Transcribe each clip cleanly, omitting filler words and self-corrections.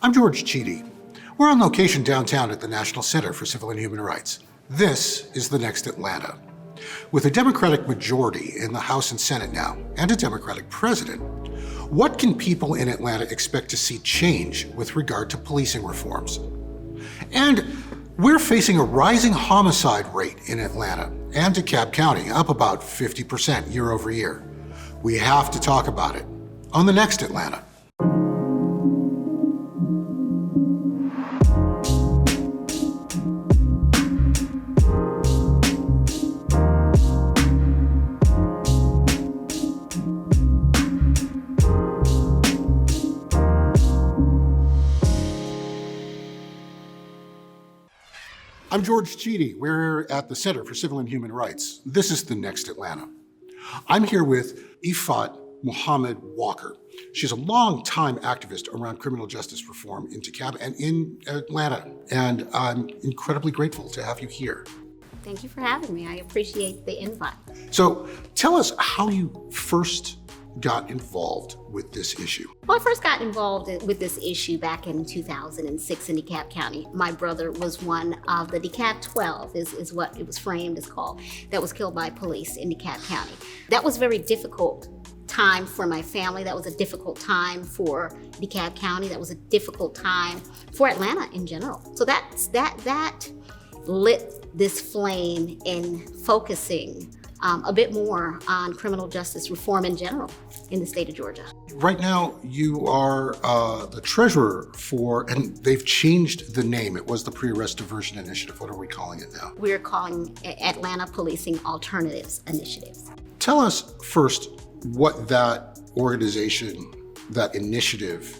I'm George Cheedy. We're on location downtown at the National Center for Civil and Human Rights. This is the next Atlanta. With a Democratic majority in the House and Senate now, and a Democratic president, what can people in Atlanta expect to see change with regard to policing reforms? And we're facing a rising homicide rate in Atlanta and DeKalb County, up about 50% year over year. We have to talk about it on the next Atlanta. I'm George Cheedy. We're at the Center for Civil and Human Rights. This is the next Atlanta. I'm here with ephod Mohamed Walker. She's a long-time activist around criminal justice reform in DeKalb and in Atlanta, and I'm incredibly grateful to have you here. Thank you for having me. I appreciate the invite. So tell us how you first got involved with this issue. Well, I first got involved with this issue back in 2006 in DeKalb County. My brother was one of the DeKalb 12, is what it was framed as called, that was killed by police in DeKalb County. That was a very difficult time for my family. That was a difficult time for DeKalb County. That was a difficult time for Atlanta in general. So that lit this flame in focusing a bit more on criminal justice reform in general in the state of Georgia. Right now, you are the treasurer for, and they've changed the name. It was the Pre-Arrest Diversion Initiative. What are we calling it now? We're calling Atlanta Policing Alternatives Initiative. Tell us first what that organization, that initiative,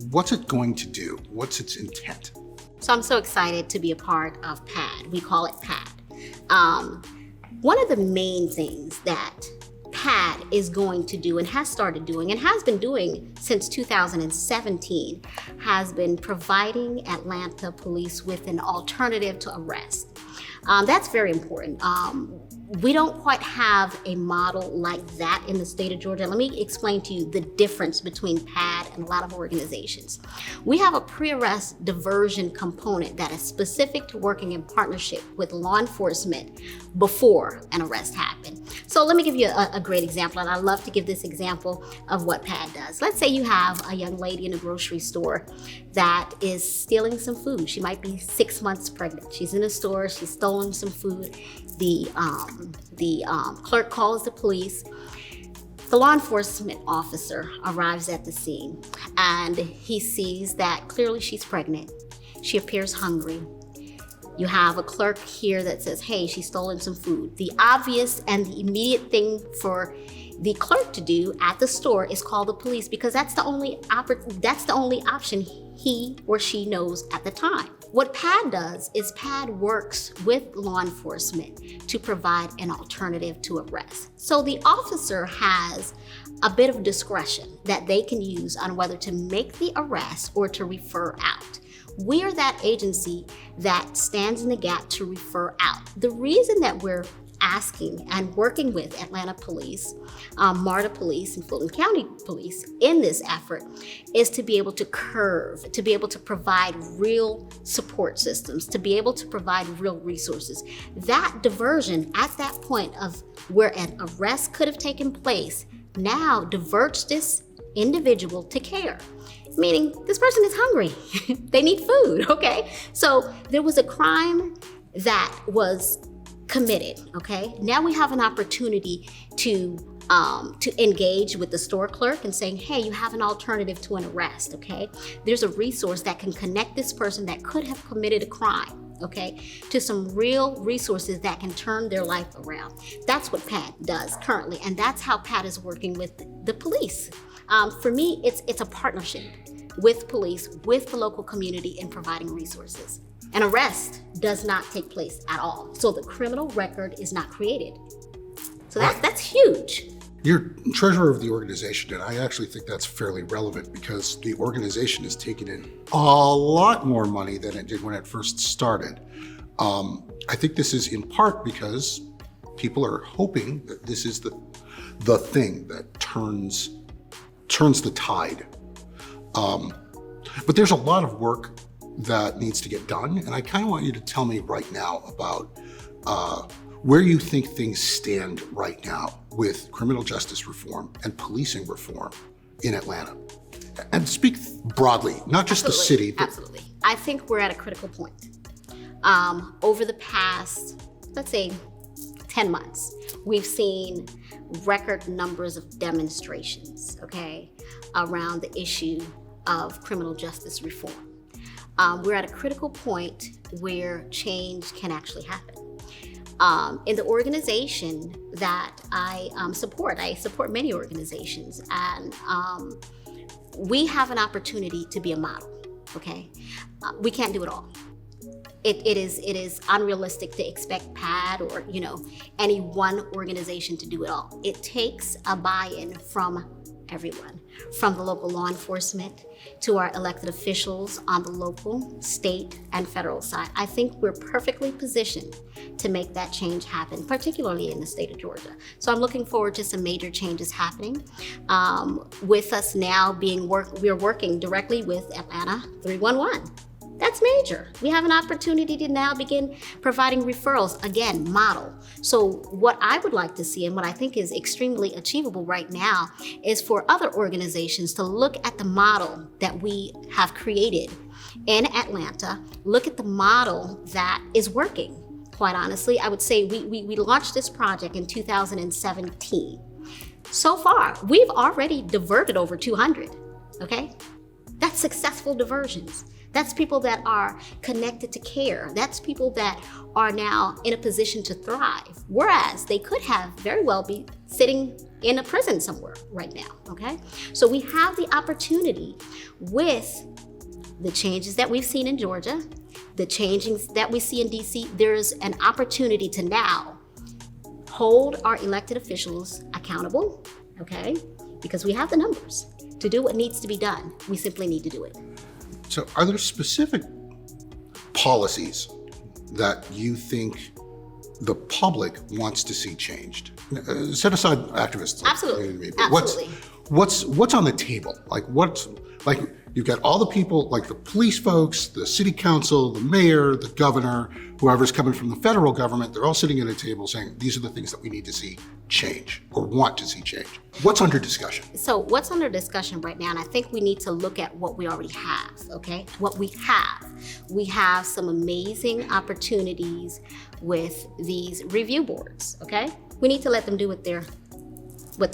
what's it going to do? What's its intent? So I'm so excited to be a part of PAD. We call it PAD. One of the main things that PAD is going to do and has started doing and has been doing since 2017 has been providing Atlanta police with an alternative to arrest. That's very important. We don't quite have a model like that in the state of Georgia. Let me explain to you the difference between PAD and a lot of organizations. We have a pre-arrest diversion component that is specific to working in partnership with law enforcement before an arrest happened. So let me give you a great example, and I love to give this example of what PAD does. Let's say you have a young lady in a grocery store that is stealing some food. She might be 6 months pregnant. She's in a store, she's stolen some food. The clerk calls the police. The law enforcement officer arrives at the scene and he sees that clearly she's pregnant. She appears hungry. You have a clerk here that says, hey, she's stolen some food. The obvious and the immediate thing for the clerk to do at the store is call the police because that's the only option he or she knows at the time. What PAD does is PAD works with law enforcement to provide an alternative to arrest. So the officer has a bit of discretion that they can use on whether to make the arrest or to refer out. We are that agency that stands in the gap to refer out. The reason that we're asking and working with Atlanta Police, MARTA Police, and Fulton County Police in this effort is to be able to to be able to provide real support systems, to be able to provide real resources. That diversion at that point of where an arrest could have taken place now diverts this individual to care. Meaning this person is hungry, they need food, okay? So there was a crime that was committed, okay? Now we have an opportunity to engage with the store clerk and saying, hey, you have an alternative to an arrest, okay? There's a resource that can connect this person that could have committed a crime, okay, to some real resources that can turn their life around. That's what PAD does currently, and that's how PAD is working with the police. For me, it's a partnership with police, with the local community in providing resources. An arrest does not take place at all. So the criminal record is not created. So that's huge. You're treasurer of the organization, and I actually think that's fairly relevant because the organization has taken in a lot more money than it did when it first started. I think this is in part because people are hoping that this is the thing that turns the tide. But there's a lot of work that needs to get done, and I kind of want you to tell me right now about where you think things stand right now with criminal justice reform and policing reform in Atlanta. And speak broadly, not just the city. But absolutely. I think we're at a critical point. Over the past, let's say, 10 months, we've seen record numbers of demonstrations, okay, around the issue of criminal justice reform. We're at a critical point where change can actually happen. In the organization that I support many organizations, and we have an opportunity to be a model, okay? We can't do it all. It is unrealistic to expect PAD or, any one organization to do it all. It takes a buy-in from everyone, from the local law enforcement to our elected officials on the local, state, and federal side. I think we're perfectly positioned to make that change happen, particularly in the state of Georgia. So I'm looking forward to some major changes happening. With us now we're working directly with Atlanta 311. That's major. We have an opportunity to now begin providing referrals, again, model. So what I would like to see, and what I think is extremely achievable right now, is for other organizations to look at the model that we have created in Atlanta, look at the model that is working. Quite honestly, I would say we launched this project in 2017. So far, we've already diverted over 200, okay? That's successful diversions. That's people that are connected to care. That's people that are now in a position to thrive, whereas they could have very well be sitting in a prison somewhere right now, okay? So we have the opportunity with the changes that we've seen in Georgia, the changes that we see in DC, there's an opportunity to now hold our elected officials accountable, okay? Because we have the numbers to do what needs to be done. We simply need to do it. So are there specific policies that you think the public wants to see changed? Set aside activists. Absolutely. But what's on the table? Like you've got all the people, like the police folks, the city council, the mayor, the governor, whoever's coming from the federal government, they're all sitting at a table saying, these are the things that we need to see change or want to see change. What's under discussion? So what's under discussion right now, and I think we need to look at what we already have, okay? What we have. We have some amazing opportunities with these review boards, okay? We need to let them do what their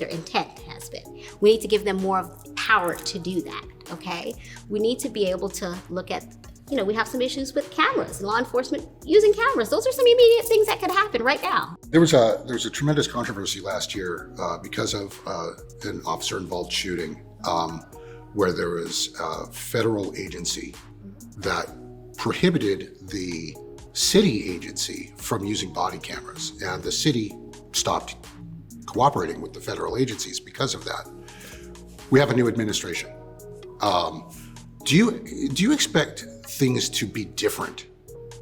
intent has been. We need to give them more power to do that, okay? We need to be able to look at, we have some issues with cameras, law enforcement using cameras. Those are some immediate things that could happen right now. There was a tremendous controversy last year because of an officer-involved shooting where there was a federal agency that prohibited the city agency from using body cameras, and the city stopped cooperating with the federal agencies because of that. We have a new administration. Do you expect things to be different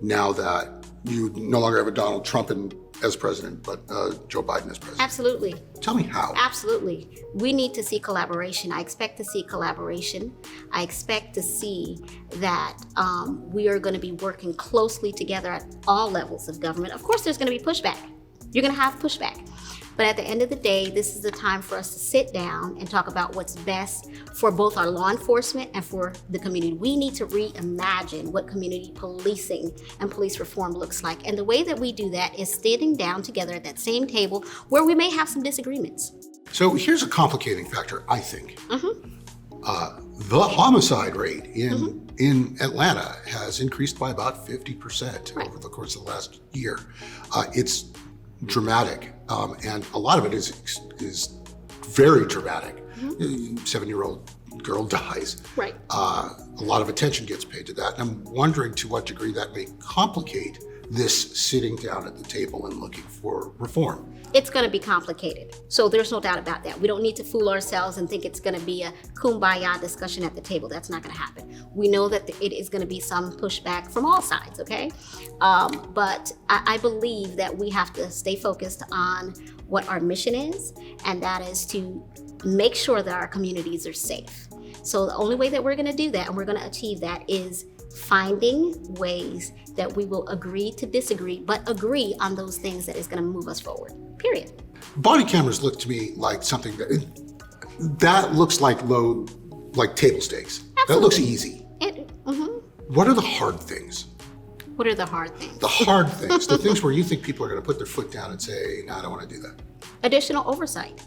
now that you no longer have a Donald Trump as president, but Joe Biden as president? Absolutely. Tell me how. Absolutely. We need to see collaboration. I expect to see collaboration. I expect to see that we are going to be working closely together at all levels of government. Of course, there's going to be pushback. You're going to have pushback. But at the end of the day, this is the time for us to sit down and talk about what's best for both our law enforcement and for the community. We need to reimagine what community policing and police reform looks like. And the way that we do that is sitting down together at that same table where we may have some disagreements. So here's a complicating factor, I think. The homicide rate in Atlanta has increased by about 50% over the course of the last year. It's dramatic, and a lot of it is very dramatic. 7-year-old girl dies. Right. A lot of attention gets paid to that. And I'm wondering to what degree that may complicate this sitting down at the table and looking for reform. It's going to be complicated. So there's no doubt about that. We don't need to fool ourselves and think it's going to be a kumbaya discussion at the table. That's not going to happen. We know that it is going to be some pushback from all sides, okay? But I believe that we have to stay focused on what our mission is, and that is to make sure that our communities are safe. So the only way that we're going to do that and we're going to achieve that is finding ways that we will agree to disagree, but agree on those things that is going to move us forward, period. Body cameras look to me like something that looks like table stakes. Absolutely. That looks easy. Mm-hmm. What are the hard things? What are the hard things? The hard things, the things where you think people are going to put their foot down and say, no, I don't want to do that. Additional oversight.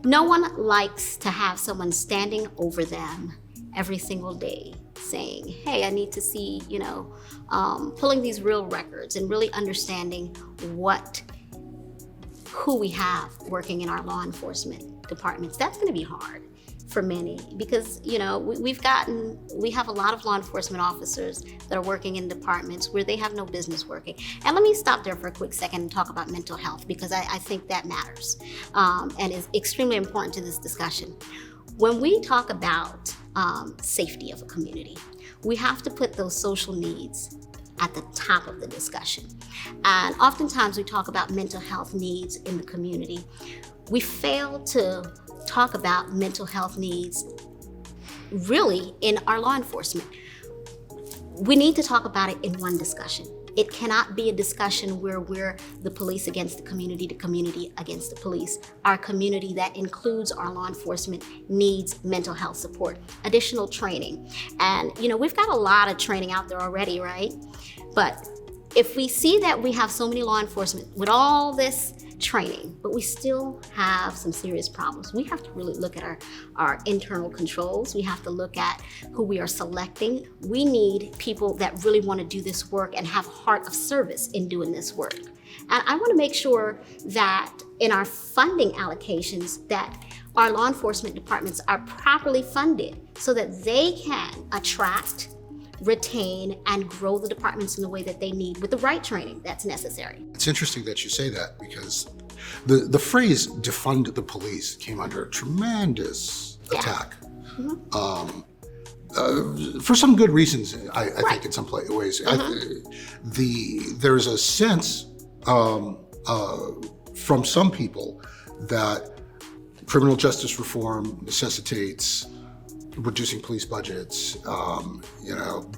No one likes to have someone standing over them every single day saying, hey, I need to see, pulling these real records and really understanding who we have working in our law enforcement departments. That's going to be hard for many because, we have a lot of law enforcement officers that are working in departments where they have no business working. And let me stop there for a quick second and talk about mental health because I think that matters and is extremely important to this discussion. When we talk about safety of a community, we have to put those social needs at the top of the discussion. And oftentimes we talk about mental health needs in the community. We fail to talk about mental health needs really in our law enforcement. We need to talk about it in one discussion. It cannot be a discussion where we're the police against the community against the police. Our community that includes our law enforcement needs mental health support, additional training. And, we've got a lot of training out there already, right? But if we see that we have so many law enforcement with all this training, but we still have some serious problems, we have to really look at our internal controls. We have to look at who we are selecting. We need people that really want to do this work and have a heart of service in doing this work. And I want to make sure that in our funding allocations that our law enforcement departments are properly funded so that they can attract, retain, and grow the departments in the way that they need with the right training that's necessary. It's interesting that you say that because the phrase defund the police came under a tremendous attack. Mm-hmm. For some good reasons, I think in some ways. Mm-hmm. There's a sense from some people that criminal justice reform necessitates reducing police budgets,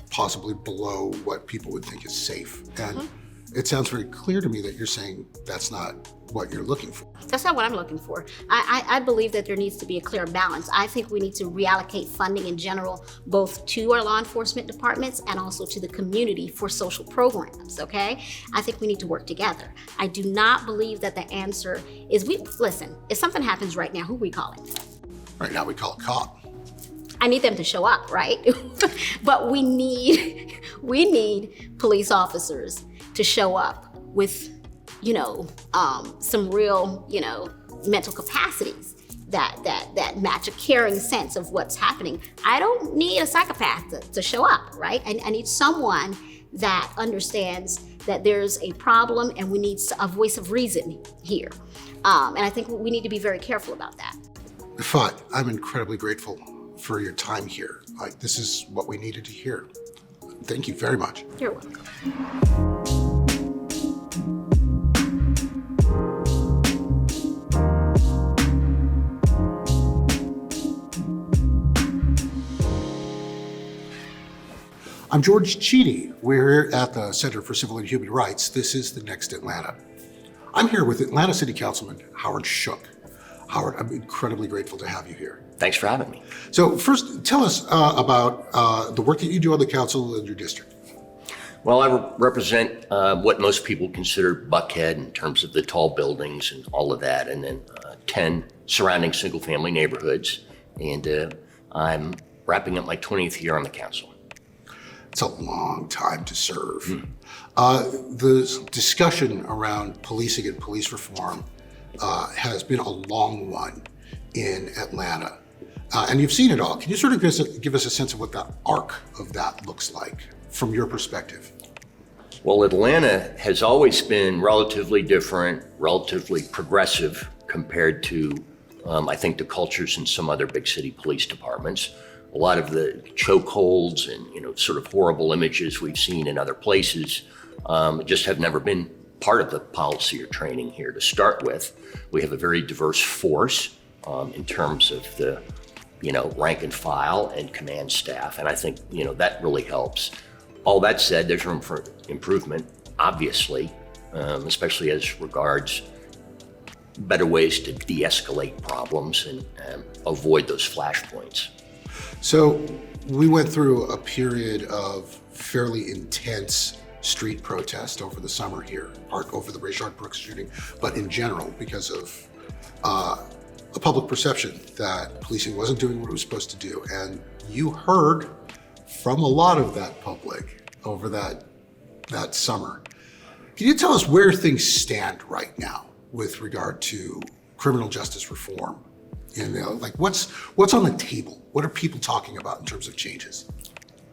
possibly below what people would think is safe. And it sounds very clear to me that you're saying that's not what you're looking for. That's not what I'm looking for. I believe that there needs to be a clear balance. I think we need to reallocate funding in general, both to our law enforcement departments and also to the community for social programs, okay? I think we need to work together. I do not believe that the answer is, listen, if something happens right now, who we call it? Right now we call it cop. I need them to show up, right? But we need police officers to show up with, some real, mental capacities that match a caring sense of what's happening. I don't need a psychopath to show up, right? I need someone that understands that there's a problem and we need a voice of reason here. And I think we need to be very careful about that. Ephod, I'm incredibly grateful for your time here. This is what we needed to hear. Thank you very much. You're welcome. I'm George Cheedy. We're at the Center for Civil and Human Rights. This is The Next Atlanta. I'm here with Atlanta City Councilman Howard Shook. Howard, I'm incredibly grateful to have you here. Thanks for having me. So first, tell us about the work that you do on the council and your district. Well, I represent what most people consider Buckhead in terms of the tall buildings and all of that, and then 10 surrounding single-family neighborhoods. And I'm wrapping up my 20th year on the council. It's a long time to serve. The discussion around policing and police reform has been a long one in Atlanta. And you've seen it all. Can you sort of give us a sense of what the arc of that looks like from your perspective? Well, Atlanta has always been relatively different, relatively progressive compared to, I think, the cultures in some other big city police departments. A lot of the chokeholds and, sort of horrible images we've seen in other places just have never been part of the policy or training here to start with. We have a very diverse force in terms of the rank and file and command staff. And I think, that really helps. All that said, there's room for improvement, obviously, especially as regards better ways to de-escalate problems and avoid those flashpoints. So we went through a period of fairly intense street protest over the summer here, over the Rayshard Brooks shooting, but in general, because of a public perception that policing wasn't doing what it was supposed to do. And you heard from a lot of that public over that summer. Can you tell us where things stand right now with regard to criminal justice reform? And what's on the table? What are people talking about in terms of changes?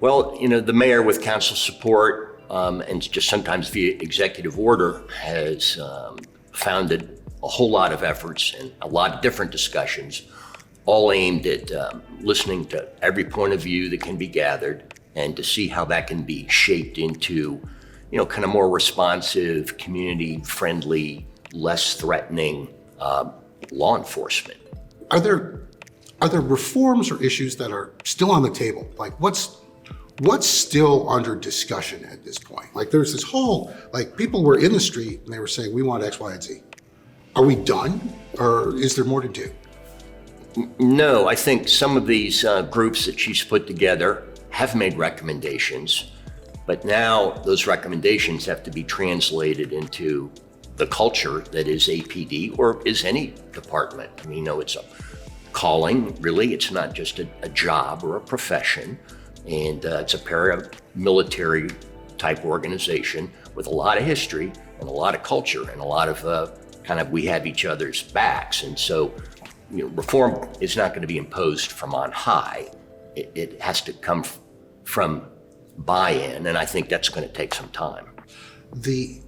Well, the mayor, with council support and just sometimes via executive order, has founded a whole lot of efforts and a lot of different discussions, all aimed at listening to every point of view that can be gathered and to see how that can be shaped into, kind of more responsive, community-friendly, less threatening law enforcement. Are there reforms or issues that are still on the table? Like what's still under discussion at this point? Like there's this whole, people were in the street and they were saying, we want X, Y, and Z. Are we done, or is there more to do? No, I think some of these groups that she's put together have made recommendations, but now those recommendations have to be translated into the culture that is APD or is any department. I mean, it's a calling, really. It's not just a job or a profession, and it's a paramilitary type organization with a lot of history and a lot of culture and a lot of we have each other's backs. And so, reform is not going to be imposed from on high. It has to come from buy-in, and I think that's going to take some time. The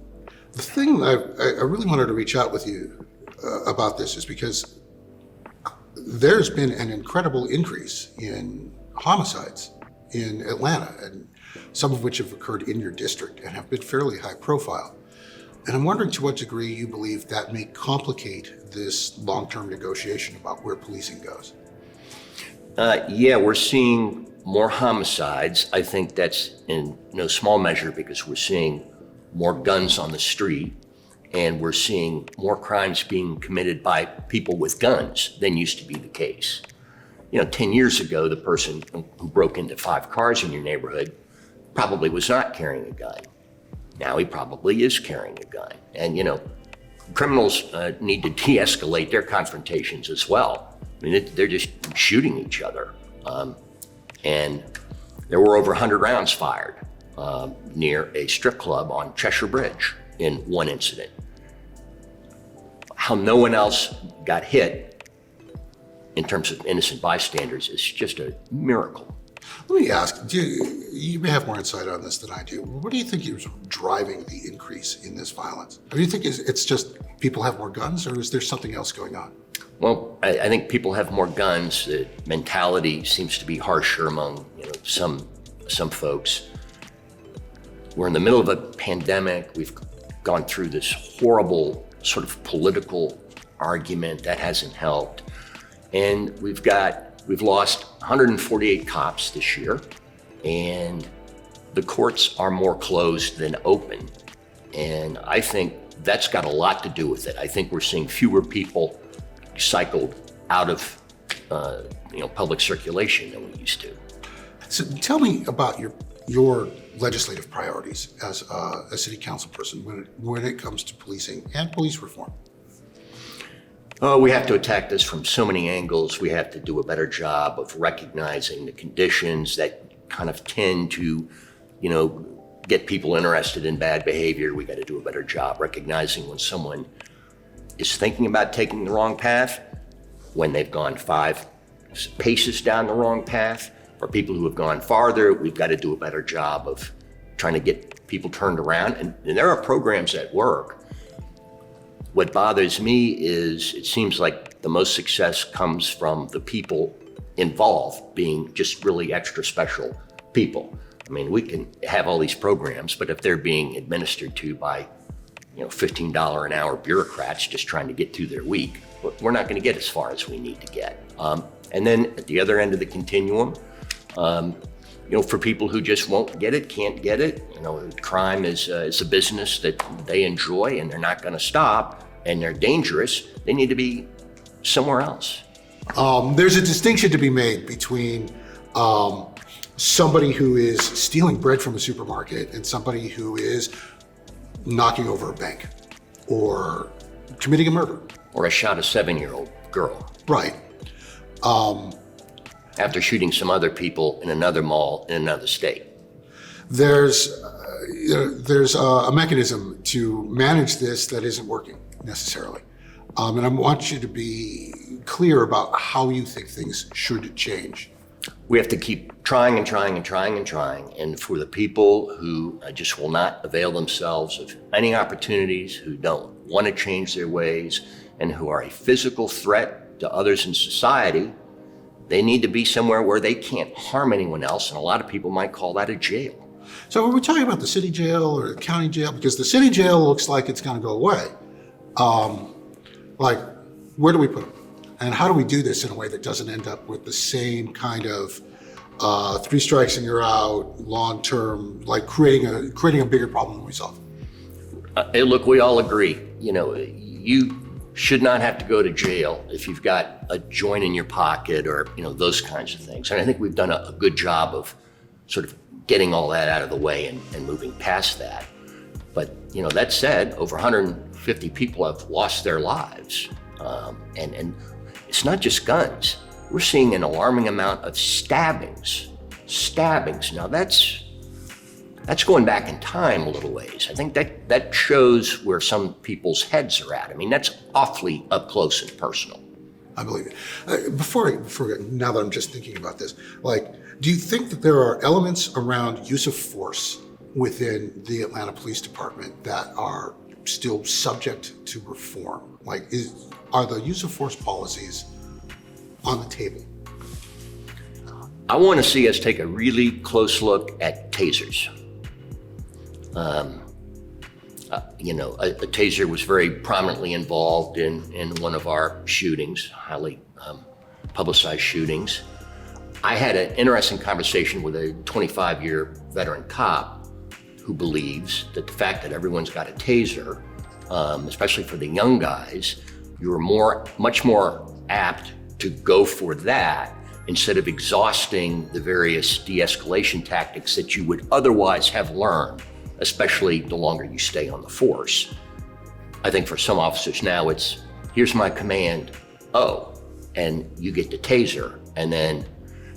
thing I really wanted to reach out with you about this is because there's been an incredible increase in homicides in Atlanta, and some of which have occurred in your district and have been fairly high profile. And I'm wondering to what degree you believe that may complicate this long-term negotiation about where policing goes. Yeah, we're seeing more homicides. I think that's in no small measure because we're seeing more guns on the street, and we're seeing more crimes being committed by people with guns than used to be the case. 10 years ago, the person who broke into 5 cars in your neighborhood probably was not carrying a gun. Now he probably is carrying a gun. And, criminals need to de-escalate their confrontations as well. I mean, they're just shooting each other. And there were over 100 rounds fired near a strip club on Cheshire Bridge in one incident. How no one else got hit in terms of innocent bystanders is just a miracle. Let me ask, you may have more insight on this than I do. What do you think is driving the increase in this violence? Do you think it's just people have more guns, or is there something else going on? Well, I think people have more guns. The mentality seems to be harsher among some folks. We're in the middle of a pandemic. We've gone through this horrible sort of political argument that hasn't helped. And we've lost 148 cops this year, and the courts are more closed than open. And I think that's got a lot to do with it. I think we're seeing fewer people cycled out of public circulation than we used to. So tell me about your legislative priorities as a city council person when it comes to policing and police reform. Oh, we have to attack this from so many angles. We have to do a better job of recognizing the conditions that kind of tend to, get people interested in bad behavior. We got to do a better job recognizing when someone is thinking about taking the wrong path, when they've gone 5 paces down the wrong path. For people who have gone farther, we've got to do a better job of trying to get people turned around. And there are programs that work. What bothers me is it seems like the most success comes from the people involved being just really extra special people. I mean, we can have all these programs, but if they're being administered to by, $15 an hour bureaucrats just trying to get through their week, we're not going to get as far as we need to get. And then at the other end of the continuum, for people who just won't get it, can't get it, crime is a business that they enjoy and they're not going to stop and they're dangerous, they need to be somewhere else. There's a distinction to be made between somebody who is stealing bread from a supermarket and somebody who is knocking over a bank or committing a murder. Or I shot a 7-year-old girl. Right. After shooting some other people in another mall in another state. There's a mechanism to manage this that isn't working necessarily. And I want you to be clear about how you think things should change. We have to keep trying and trying and trying and trying. And for the people who just will not avail themselves of any opportunities, who don't want to change their ways, and who are a physical threat to others in society, they need to be somewhere where they can't harm anyone else. And a lot of people might call that a jail. So are we talking about the city jail or the county jail? Because the city jail looks like it's going to go away. Where do we put them? And how do we do this in a way that doesn't end up with the same kind of 3 strikes and you're out, long-term, like creating a bigger problem than we solve? Hey, look, we all agree. You should not have to go to jail if you've got a joint in your pocket or, those kinds of things. And I think we've done a good job of sort of getting all that out of the way and moving past that. But, that said, over 150 people have lost their lives. And it's not just guns. We're seeing an alarming amount of stabbings. Now that's going back in time a little ways. I think that shows where some people's heads are at. I mean, that's awfully up close and personal. I believe it. Now that I'm just thinking about this, do you think that there are elements around use of force within the Atlanta Police Department that are still subject to reform? Are the use of force policies on the table? I want to see us take a really close look at tasers. A taser was very prominently involved in one of our shootings, highly publicized shootings. I had an interesting conversation with a 25-year veteran cop who believes that the fact that everyone's got a taser, especially for the young guys, you're much more apt to go for that instead of exhausting the various de-escalation tactics that you would otherwise have learned, especially the longer you stay on the force. I think for some officers now it's, here's my command, and you get the taser, and then,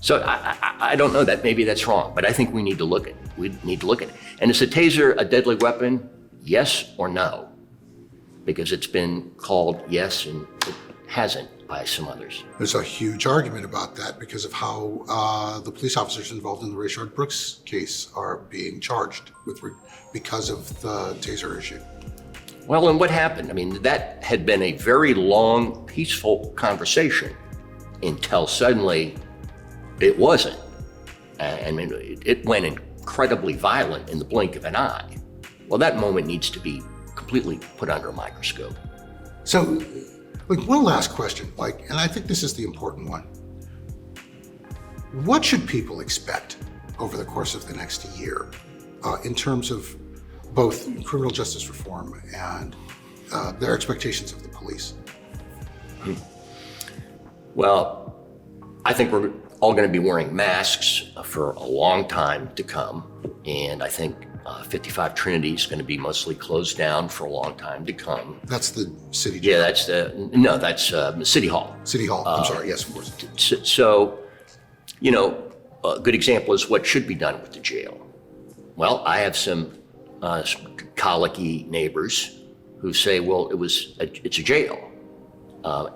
so I don't know that, maybe that's wrong, but I think we need to look at it. And is a taser a deadly weapon? Yes or no? Because it's been called yes and it hasn't by some others. There's a huge argument about that because of how the police officers involved in the Rayshard Brooks case are being charged because of the taser issue. Well, and what happened? I mean, that had been a very long, peaceful conversation until suddenly it wasn't. I mean, it went incredibly violent in the blink of an eye. Well, that moment needs to be completely put under a microscope. So, one last question, and I think this is the important one. What should people expect over the course of the next year in terms of both criminal justice reform and their expectations of the police? Well, I think we're all going to be wearing masks for a long time to come. And I think 55 Trinity is going to be mostly closed down for a long time to come. That's the city jail? Yeah, that's City Hall. City Hall, I'm sorry, yes, of course. So, a good example is what should be done with the jail. Well, I have some colicky neighbors who say, well, it's a jail.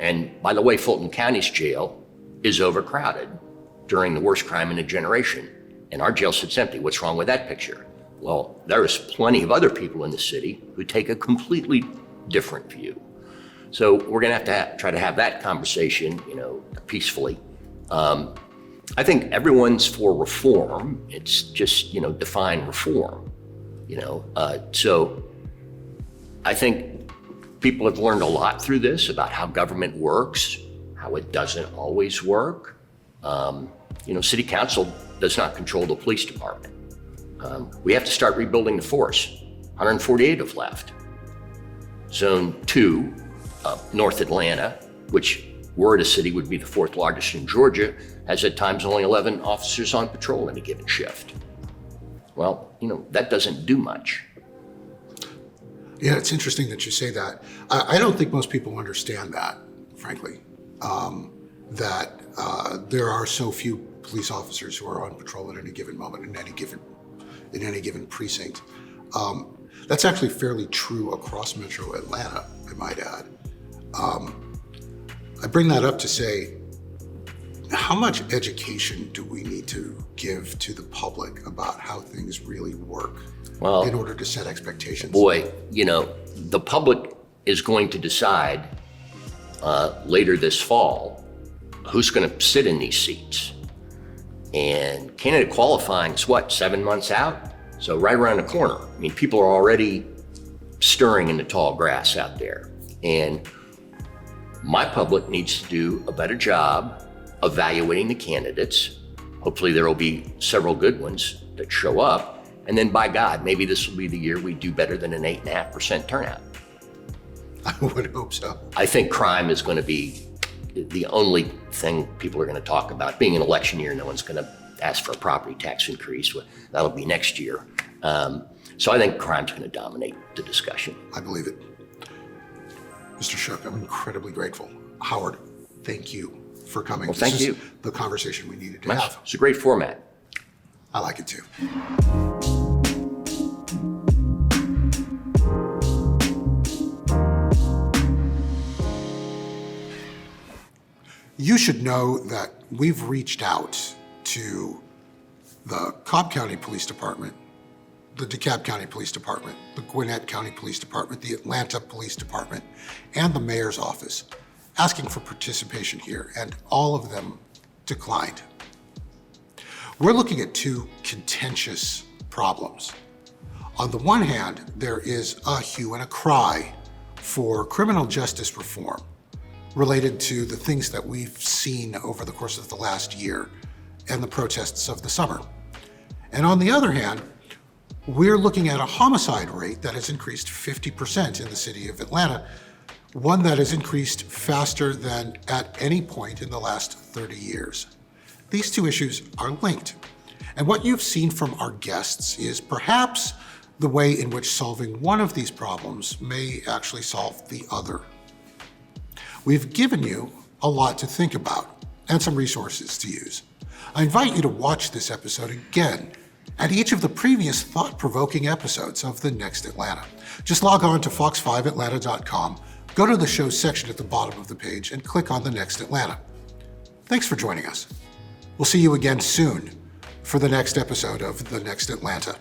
And by the way, Fulton County's jail is overcrowded during the worst crime in a generation. And our jail sits empty. What's wrong with that picture? Well, there is plenty of other people in the city who take a completely different view. So we're gonna have to try to have that conversation, peacefully. I think everyone's for reform. It's just, define reform, So I think people have learned a lot through this about how government works, how it doesn't always work. City council does not control the police department. We have to start rebuilding the force. 148 have left. Zone 2, North Atlanta, which were it a city would be the 4th largest in Georgia, has at times only 11 officers on patrol in a given shift. Well, that doesn't do much. Yeah, it's interesting that you say that. I don't think most people understand that, frankly, that there are so few police officers who are on patrol at any given moment in any given precinct. That's actually fairly true across Metro Atlanta, I might add. I bring that up to say, how much education do we need to give to the public about how things really work in order to set expectations? Boy, the public is going to decide later this fall who's going to sit in these seats. And candidate qualifying is 7 months out? So right around the corner. I mean, people are already stirring in the tall grass out there. And my public needs to do a better job evaluating the candidates. Hopefully there will be several good ones that show up. And then by God, maybe this will be the year we do better than an 8.5% turnout. I would hope so. I think crime is going to be the only thing people are going to talk about. Being an election year, no one's going to ask for a property tax increase. That'll be next year. So I think crime's going to dominate the discussion. I believe it. Mr. Shook, I'm incredibly grateful. Howard, thank you for coming. Well, thank you. This is the conversation we needed to have. It's a great format. I like it too. You should know that we've reached out to the Cobb County Police Department, the DeKalb County Police Department, the Gwinnett County Police Department, the Atlanta Police Department, and the mayor's office, asking for participation here, and all of them declined. We're looking at two contentious problems. On the one hand, there is a hue and a cry for criminal justice reform related to the things that we've seen over the course of the last year and the protests of the summer. And on the other hand, we're looking at a homicide rate that has increased 50% in the city of Atlanta, one that has increased faster than at any point in the last 30 years. These two issues are linked. And what you've seen from our guests is perhaps the way in which solving one of these problems may actually solve the other. We've given you a lot to think about and some resources to use. I invite you to watch this episode again and each of the previous thought-provoking episodes of The Next Atlanta. Just log on to fox5atlanta.com, go to the show's section at the bottom of the page, and click on The Next Atlanta. Thanks for joining us. We'll see you again soon for the next episode of The Next Atlanta.